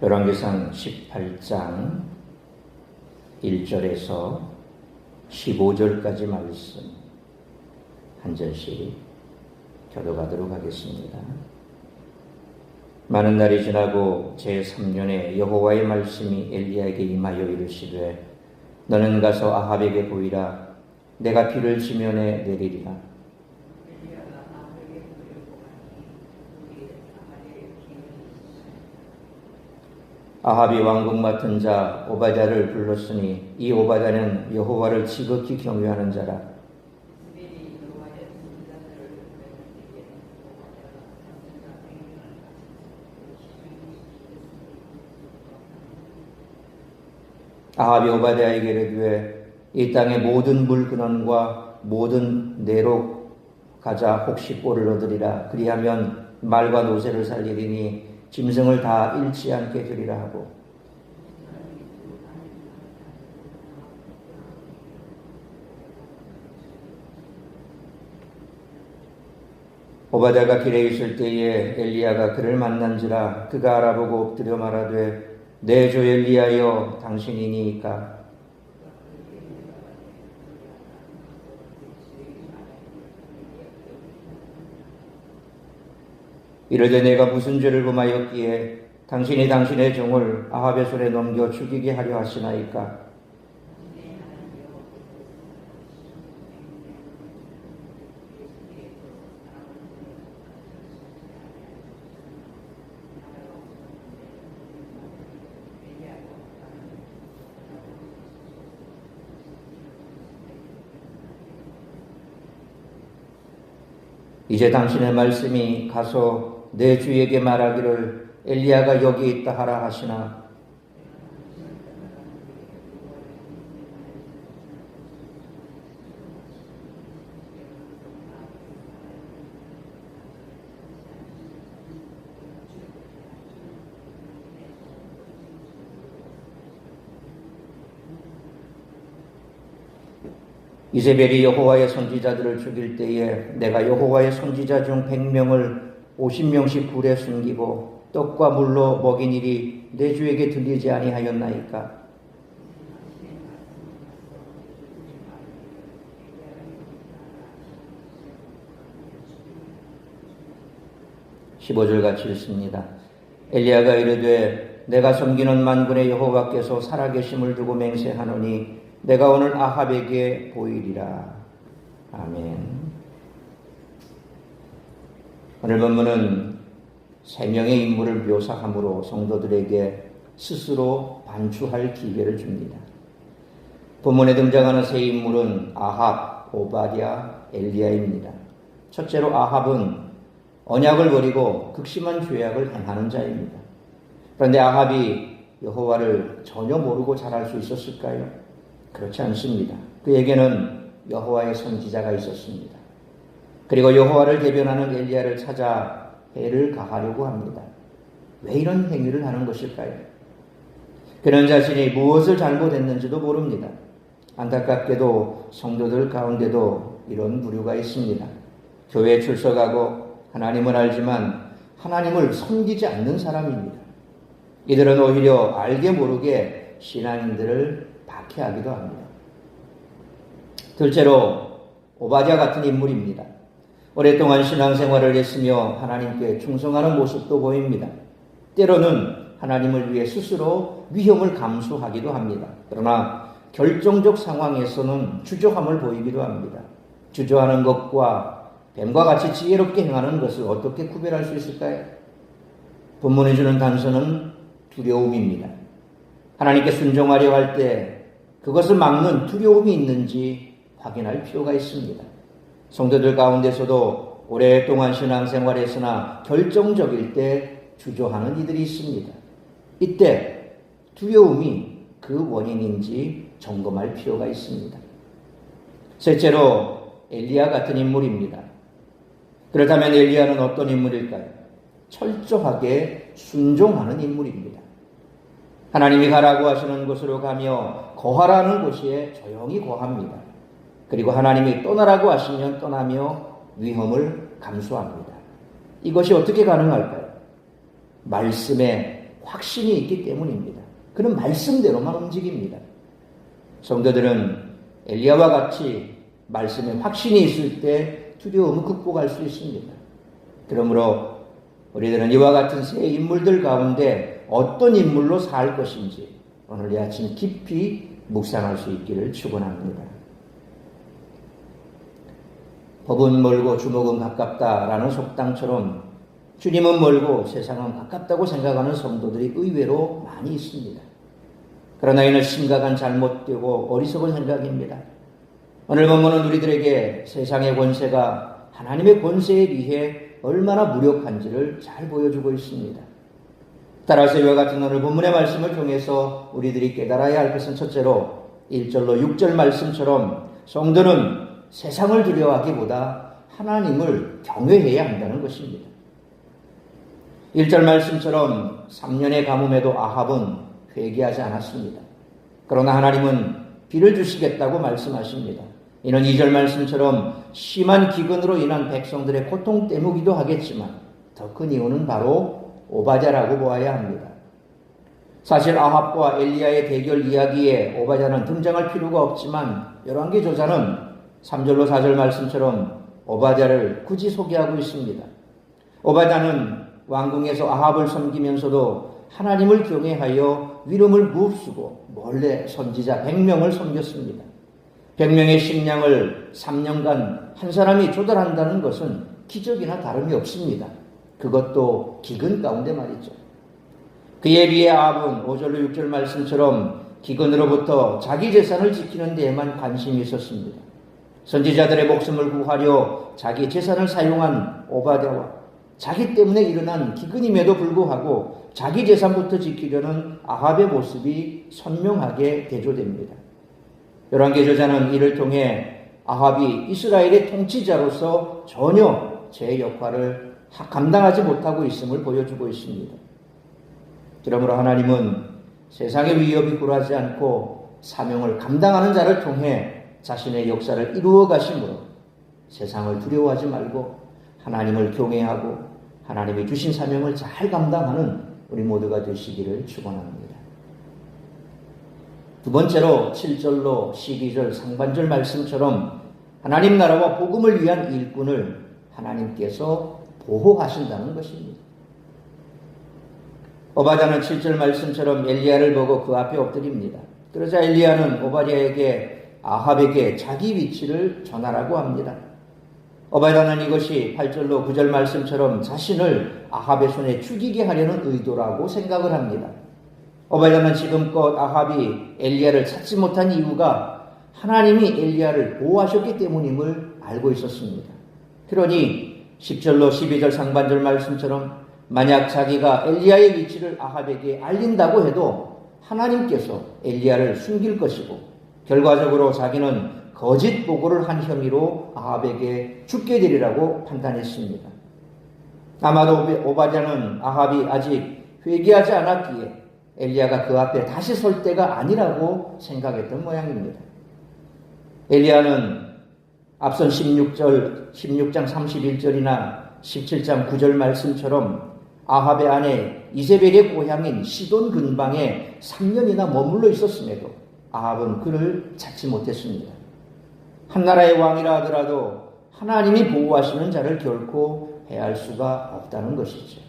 열왕기상 18장 1절에서 15절까지 말씀 한 절씩 교독하도록 하겠습니다. 많은 날이 지나고 제3년에 여호와의 말씀이 엘리야에게 임하여 이르시되 너는 가서 아합에게 보이라. 내가 비를 지면에 내리리라. 아합이 왕궁 맡은 자 오바댜를 불렀으니 이 오바댜는 여호와를 지극히 경외하는 자라. 아합이 오바댜에게 이르되 이 땅의 모든 물 근원과 모든 내로 가자 혹시 꼴을 얻으리라. 그리하면 말과 노새를 살리리니 짐승을 다 잃지 않게 되리라 하고 오바댜가 길에 있을 때에 엘리야가 그를 만난지라. 그가 알아보고 엎드려 말하되 내 주 엘리야여 당신이니이까. 이르되 내가 무슨 죄를 범하였기에 당신이 당신의 종을 아합의 손에 넘겨 죽이게 하려 하시나이까. 이제 당신의 말씀이 가서 내 주에게 말하기를 엘리야가 여기 있다 하라 하시나. 이세벨이 여호와의 선지자들을 죽일 때에 내가 여호와의 선지자 중 100명을 50명씩 굴에 숨기고 떡과 물로 먹인 일이 내 주에게 들리지 아니하였나이까. (15절) 같이 읽습니다. 엘리야가 이르되 내가 섬기는 만군의 여호와께서 살아계심을 두고 맹세하노니 내가 오늘 아합에게 보이리라. 아멘. 오늘 본문은 세 명의 인물을 묘사함으로 성도들에게 스스로 반추할 기회를 줍니다. 본문에 등장하는 세 인물은 아합, 오바댜, 엘리야입니다. 첫째로 아합은 언약을 버리고 극심한 죄악을 행하는 자입니다. 그런데 아합이 여호와를 전혀 모르고 잘할 수 있었을까요? 그렇지 않습니다. 그에게는 여호와의 선지자가 있었습니다. 그리고 여호와를 대변하는 엘리야를 찾아 해를 가하려고 합니다. 왜 이런 행위를 하는 것일까요? 그는 자신이 무엇을 잘못했는지도 모릅니다. 안타깝게도 성도들 가운데도 이런 부류가 있습니다. 교회에 출석하고 하나님을 알지만 하나님을 섬기지 않는 사람입니다. 이들은 오히려 알게 모르게 신앙인들을 박해하기도 합니다. 둘째로 오바댜 같은 인물입니다. 오랫동안 신앙생활을 했으며 하나님께 충성하는 모습도 보입니다. 때로는 하나님을 위해 스스로 위험을 감수하기도 합니다. 그러나 결정적 상황에서는 주저함을 보이기도 합니다. 주저하는 것과 뱀과 같이 지혜롭게 행하는 것을 어떻게 구별할 수 있을까요? 본문이 주는 단서는 두려움입니다. 하나님께 순종하려 할 때 그것을 막는 두려움이 있는지 확인할 필요가 있습니다. 성도들 가운데서도 오랫동안 신앙생활에서나 결정적일 때 주저하는 이들이 있습니다. 이때 두려움이 그 원인인지 점검할 필요가 있습니다. 셋째로 엘리야 같은 인물입니다. 그렇다면 엘리야는 어떤 인물일까요? 철저하게 순종하는 인물입니다. 하나님이 가라고 하시는 곳으로 가며 거하라는 곳에 조용히 거합니다. 그리고 하나님이 떠나라고 하시면 떠나며 위험을 감수합니다. 이것이 어떻게 가능할까요? 말씀에 확신이 있기 때문입니다. 그는 말씀대로만 움직입니다. 성도들은 엘리야와 같이 말씀에 확신이 있을 때 두려움을 극복할 수 있습니다. 그러므로 우리들은 이와 같은 세 인물들 가운데 어떤 인물로 살 것인지 오늘 이 아침 깊이 묵상할 수 있기를 축원합니다. 법은 멀고 주먹은 가깝다라는 속담처럼 주님은 멀고 세상은 가깝다고 생각하는 성도들이 의외로 많이 있습니다. 그러나 이는 심각한 잘못되고 어리석은 생각입니다. 오늘 본문은 우리들에게 세상의 권세가 하나님의 권세에 비해 얼마나 무력한지를 잘 보여주고 있습니다. 따라서 이와 같은 오늘 본문의 말씀을 통해서 우리들이 깨달아야 할 것은 첫째로 1절로 6절 말씀처럼 성도는 세상을 두려워하기보다 하나님을 경외해야 한다는 것입니다. 1절 말씀처럼 3년의 가뭄에도 아합은 회개하지 않았습니다. 그러나 하나님은 비를 주시겠다고 말씀하십니다. 이는 2절 말씀처럼 심한 기근으로 인한 백성들의 고통 때문이기도 하겠지만 더 큰 이유는 바로 오바댜라고 보아야 합니다. 사실 아합과 엘리야의 대결 이야기에 오바댜는 등장할 필요가 없지만 열왕기저자는 3절로 4절 말씀처럼 오바댜를 굳이 소개하고 있습니다. 오바댜는 왕궁에서 아합을 섬기면서도 하나님을 경외하여 위름을 무릅쓰고 몰래 선지자 100명을 섬겼습니다. 100명의 식량을 3년간 한 사람이 조달한다는 것은 기적이나 다름이 없습니다. 그것도 기근 가운데 말이죠. 그에 비해 아합은 5절로 6절 말씀처럼 기근으로부터 자기 재산을 지키는 데에만 관심이 있었습니다. 선지자들의 목숨을 구하려 자기 재산을 사용한 오바댜와 자기 때문에 일어난 기근임에도 불구하고 자기 재산부터 지키려는 아합의 모습이 선명하게 대조됩니다. 열왕기저자는 이를 통해 아합이 이스라엘의 통치자로서 전혀 제 역할을 감당하지 못하고 있음을 보여주고 있습니다. 그러므로 하나님은 세상의 위협이 굴하지 않고 사명을 감당하는 자를 통해 자신의 역사를 이루어 가심으로 세상을 두려워하지 말고 하나님을 경외하고 하나님이 주신 사명을 잘 감당하는 우리 모두가 되시기를 축원합니다. 두 번째로 7절로 12절 상반절 말씀처럼 하나님 나라와 복음을 위한 일꾼을 하나님께서 보호하신다는 것입니다. 오바댜는 7절 말씀처럼 엘리야를 보고 그 앞에 엎드립니다. 그러자 엘리야는 오바댜에게 아합에게 자기 위치를 전하라고 합니다. 오바댜는 이것이 8절로 9절 말씀처럼 자신을 아합의 손에 죽이게 하려는 의도라고 생각을 합니다. 오바댜는 지금껏 아합이 엘리야를 찾지 못한 이유가 하나님이 엘리야를 보호하셨기 때문임을 알고 있었습니다. 그러니 10절로 12절 상반절 말씀처럼 만약 자기가 엘리야의 위치를 아합에게 알린다고 해도 하나님께서 엘리야를 숨길 것이고 결과적으로 자기는 거짓 보고를 한 혐의로 아합에게 죽게 되리라고 판단했습니다. 아마도 오바댜는 아합이 아직 회개하지 않았기에 엘리야가 그 앞에 다시 설 때가 아니라고 생각했던 모양입니다. 엘리야는 앞선 16장 31절이나 17장 9절 말씀처럼 아합의 아내 이세벨의 고향인 시돈 근방에 3년이나 머물러 있었음에도 아합은 그를 찾지 못했습니다. 한 나라의 왕이라 하더라도 하나님이 보호하시는 자를 결코 해할 수가 없다는 것이죠.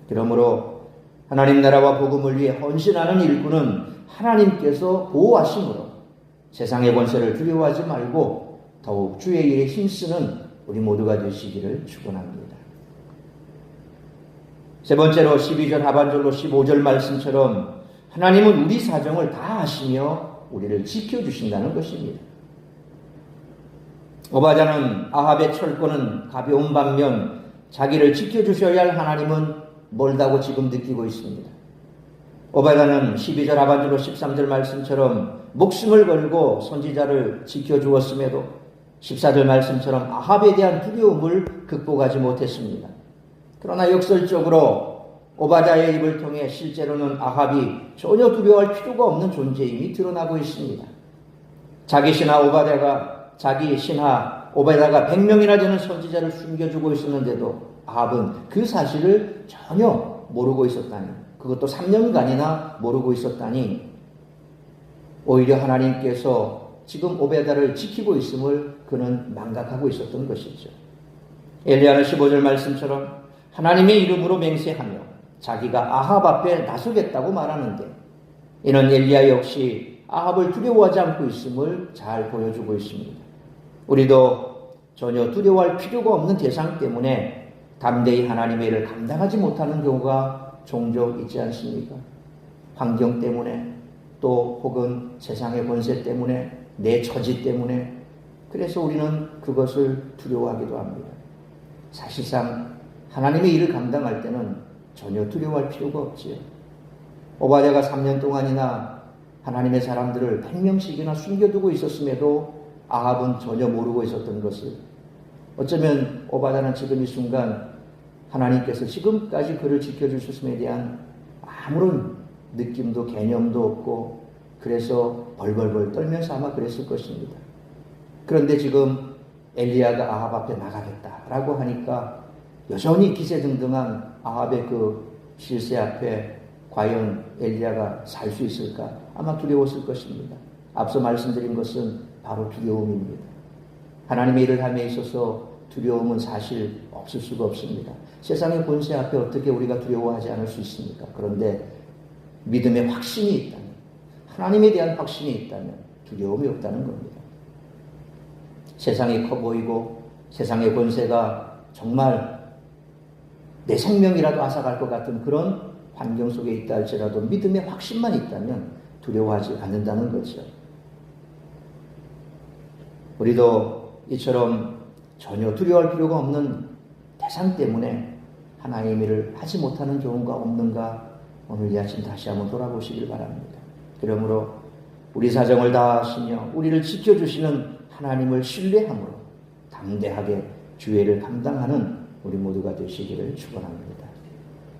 그러므로 하나님 나라와 복음을 위해 헌신하는 일꾼은 하나님께서 보호하심으로 세상의 권세를 두려워하지 말고 더욱 주의 일에 힘쓰는 우리 모두가 되시기를 축원합니다. 세 번째로 12절 하반절로 15절 말씀처럼 하나님은 우리 사정을 다 아시며 우리를 지켜주신다는 것입니다. 오바댜는 아합의 철권은 가벼운 반면 자기를 지켜주셔야 할 하나님은 멀다고 지금 느끼고 있습니다. 오바댜는 12절 하반절로 13절 말씀처럼 목숨을 걸고 선지자를 지켜주었음에도 14절 말씀처럼 아합에 대한 두려움을 극복하지 못했습니다. 그러나 역설적으로 오바댜의 입을 통해 실제로는 아합이 전혀 두려워할 필요가 없는 존재임이 드러나고 있습니다. 자기 신하 오바댜가 100명이나 되는 선지자를 숨겨주고 있었는데도 아합은 그 사실을 전혀 모르고 있었다니 그것도 3년간이나 모르고 있었다니 오히려 하나님께서 지금 오베다를 지키고 있음을 그는 망각하고 있었던 것이죠. 엘리야는 15절 말씀처럼 하나님의 이름으로 맹세하며 자기가 아합 앞에 나서겠다고 말하는데 이는 엘리야 역시 아합을 두려워하지 않고 있음을 잘 보여주고 있습니다. 우리도 전혀 두려워할 필요가 없는 대상 때문에 담대히 하나님의 일을 감당하지 못하는 경우가 종종 있지 않습니까? 환경 때문에 또 혹은 세상의 권세 때문에 내 처지 때문에 그래서 우리는 그것을 두려워하기도 합니다. 사실상 하나님의 일을 감당할 때는 전혀 두려워할 필요가 없지요. 오바댜가 3년 동안이나 하나님의 사람들을 100명씩이나 숨겨두고 있었음에도 아합은 전혀 모르고 있었던 것을 어쩌면 오바댜는 지금 이 순간 하나님께서 지금까지 그를 지켜주셨음에 대한 아무런 느낌도 개념도 없고 그래서 벌벌벌 떨면서 아마 그랬을 것입니다. 그런데 지금 엘리야가 아합 앞에 나가겠다라고 하니까 여전히 기세등등한 아합의 그 실세 앞에 과연 엘리야가 살 수 있을까? 아마 두려웠을 것입니다. 앞서 말씀드린 것은 바로 두려움입니다. 하나님의 일을 함에 있어서 두려움은 사실 없을 수가 없습니다. 세상의 권세 앞에 어떻게 우리가 두려워하지 않을 수 있습니까? 그런데 믿음의 확신이 있다면, 하나님에 대한 확신이 있다면 두려움이 없다는 겁니다. 세상이 커 보이고 세상의 권세가 정말 내 생명이라도 앗아갈 것 같은 그런 환경 속에 있다 할지라도 믿음의 확신만 있다면 두려워하지 않는다는 거죠. 우리도 이처럼 전혀 두려워할 필요가 없는 대상 때문에 하나님의 일을 하지 못하는 경우가 없는가 오늘 이 아침 다시 한번 돌아보시길 바랍니다. 그러므로 우리 사정을 다 아시며 우리를 지켜주시는 하나님을 신뢰함으로 담대하게 주의를 감당하는 우리 모두가 되시기를 축원합니다.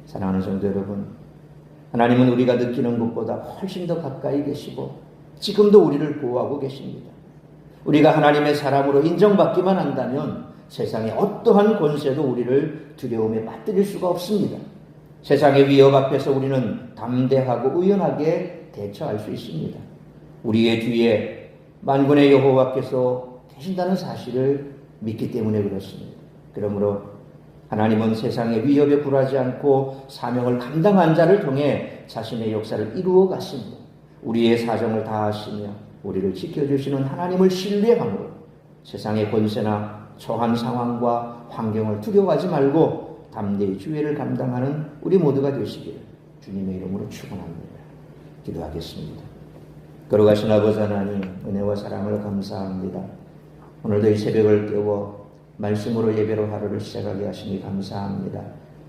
사랑하는 성도 여러분, 하나님은 우리가 느끼는 것보다 훨씬 더 가까이 계시고 지금도 우리를 보호하고 계십니다. 우리가 하나님의 사람으로 인정받기만 한다면 세상의 어떠한 권세도 우리를 두려움에 빠뜨릴 수가 없습니다. 세상의 위협 앞에서 우리는 담대하고 의연하게 대처할 수 있습니다. 우리의 뒤에 만군의 여호와께서 계신다는 사실을 믿기 때문에 그렇습니다. 그러므로 하나님은 세상의 위협에 굴하지 않고 사명을 감당한 자를 통해 자신의 역사를 이루어 갔습니다. 우리의 사정을 다하시며 우리를 지켜주시는 하나님을 신뢰함으로 세상의 권세나 처한 상황과 환경을 두려워하지 말고 담대히 주의를 감당하는 우리 모두가 되시기를 주님의 이름으로 축원합니다. 기도하겠습니다. 거룩하신 아버지 하나님, 은혜와 사랑을 감사합니다. 오늘도 이 새벽을 깨워 말씀으로 예배로 하루를 시작하게 하시니 감사합니다.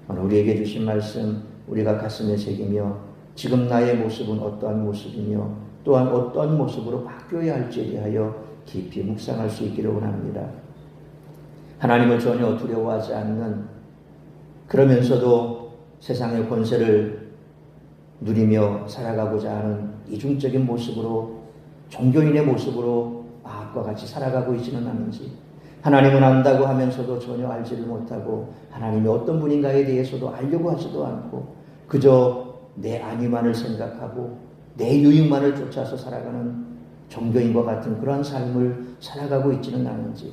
오늘 우리에게 주신 말씀 우리가 가슴에 새기며 지금 나의 모습은 어떠한 모습이며 또한 어떤 모습으로 바뀌어야 할지에 대하여 깊이 묵상할 수 있기를 원합니다. 하나님을 전혀 두려워하지 않는, 그러면서도 세상의 권세를 누리며 살아가고자 하는 이중적인 모습으로, 종교인의 모습으로 아합과 같이 살아가고 있지는 않은지, 하나님은 안다고 하면서도 전혀 알지를 못하고 하나님이 어떤 분인가에 대해서도 알려고 하지도 않고 그저 내 안위만을 생각하고 내 유익만을 쫓아서 살아가는 종교인과 같은 그러한 삶을 살아가고 있지는 않은지,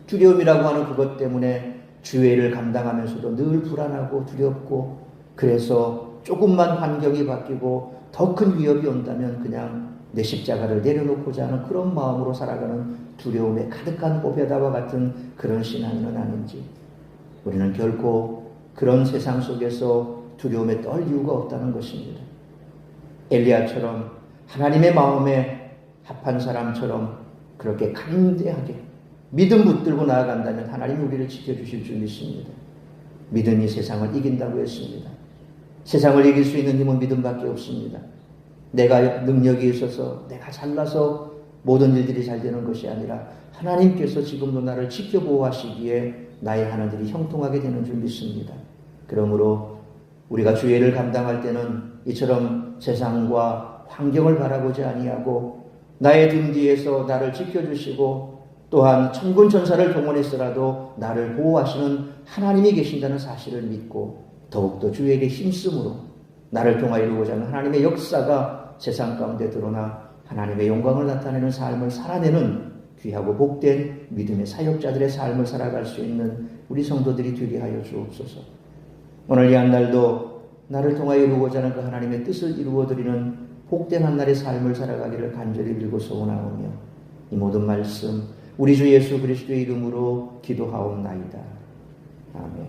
두려움이라고 하는 그것 때문에 주의 일을 감당하면서도 늘 불안하고 두렵고, 그래서 조금만 환경이 바뀌고 더 큰 위협이 온다면 그냥 내 십자가를 내려놓고자 하는 그런 마음으로 살아가는 두려움에 가득한 오베다와 같은 그런 신앙은 아닌지, 우리는 결코 그런 세상 속에서 두려움에 떨 이유가 없다는 것입니다. 엘리야처럼 하나님의 마음에 합한 사람처럼 그렇게 강대하게 믿음 붙들고 나아간다면 하나님이 우리를 지켜주실 줄 믿습니다. 믿음이 세상을 이긴다고 했습니다. 세상을 이길 수 있는 힘은 믿음밖에 없습니다. 내가 능력이 있어서 내가 잘나서 모든 일들이 잘 되는 것이 아니라 하나님께서 지금도 나를 지켜보호하시기에 나의 하나들이 형통하게 되는 줄 믿습니다. 그러므로 우리가 주의 일을 감당할 때는 이처럼 세상과 환경을 바라보지 아니하고 나의 등 뒤에서 나를 지켜주시고 또한 천군 천사를 동원해서라도 나를 보호하시는 하나님이 계신다는 사실을 믿고 더욱더 주에게 힘쓰므로 나를 통하여 이루고자 하는 하나님의 역사가 세상 가운데 드러나 하나님의 영광을 나타내는 삶을 살아내는 귀하고 복된 믿음의 사역자들의 삶을 살아갈 수 있는 우리 성도들이 되게 하여 주옵소서. 오늘 이 한 날도 나를 통하여 이루고자 하는 그 하나님의 뜻을 이루어드리는 복된 한 날의 삶을 살아가기를 간절히 빌고 소원하오며 이 모든 말씀 우리 주 예수 그리스도의 이름으로 기도하옵나이다. 아멘.